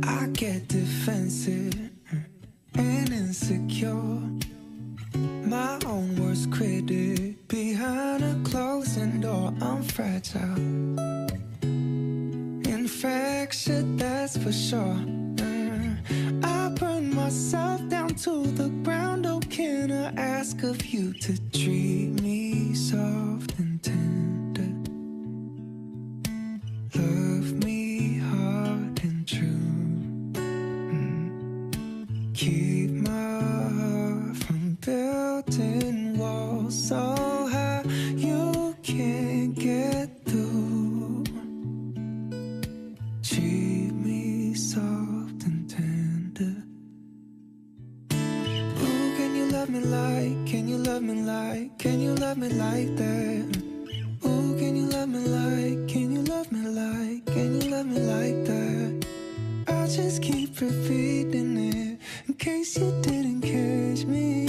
I get defensive and insecure, my own worst critic. Behind a closing door, I'm fragile, infectious, that's for sure. I burn myself down to the ground. Oh, can I ask of you to treat me soft and tender? Love me hard and true. Keep my heart from building walls so high you can't get through. Treat me soft and tender. Ooh, can you love me like, can you love me like, can you love me like that? Ooh, can you love me like, can you love me like, can you love me like that? I'll just keep repeating it in case you didn't catch me.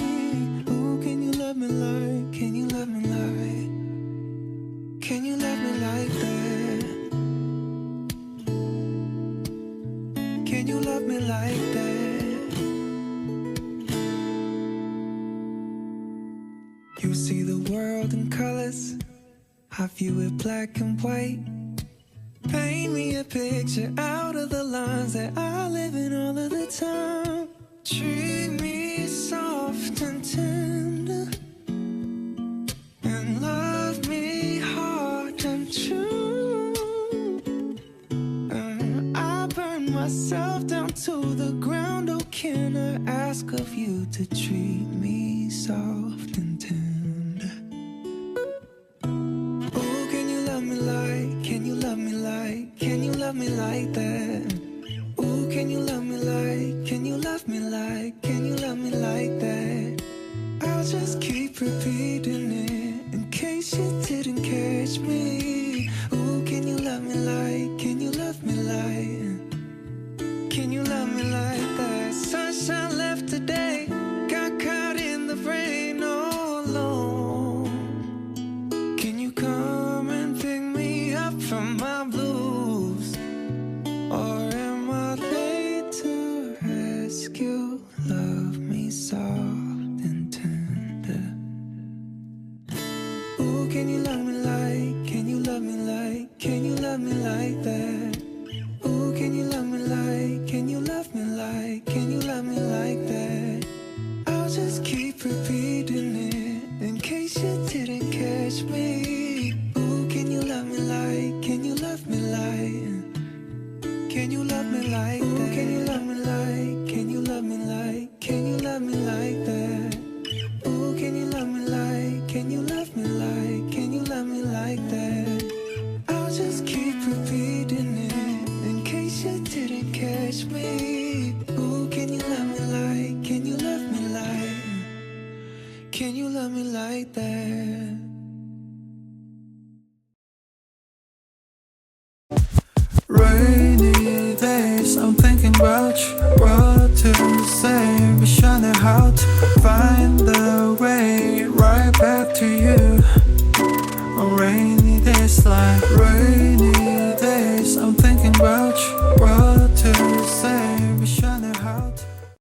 Ooh, can you love me like, can you love me like, can you love me like that? Can you love me like that? You see the world in colors, I view it black and white. Paint me a picture out of the lines that I live in all of the time. Treat me soft and tender, and love me hard and true. I burn myself down to the ground. Oh, can I ask of you to treat me soft and tender? Oh, can you love me like, can you love me like, can you love me like that? Ooh, can you love me like, can you love me like, can you love me like that? I'll just keep repeating it in case you didn't catch me. Ooh, can you love me like, can you love me like, can you love me like that? Sunshine left today, got caught in the rain all alone. Can you come and pick me up from my blues? Or am I late to rescue? Love me soft and tender. Ooh, can you love me like, can you love me like, can you love me like that? Ooh, can you love me like, can you love me like, can you love me like that? I'll just keep repeating it in case you didn't catch me. Ooh, can you love me like, can you love me like, can you love me like that? Ooh, can you love me like, can you love me like, can you love me like that? Ooh, can you love me like, can you love me like, can you love me like that? I'll just keep repeating it in case you didn't catch me. Ooh, can you love me like, can you love me like, can you love me like that? Rainy days, I'm thinking about you. What to say, wish I knew how to find the way right back to you.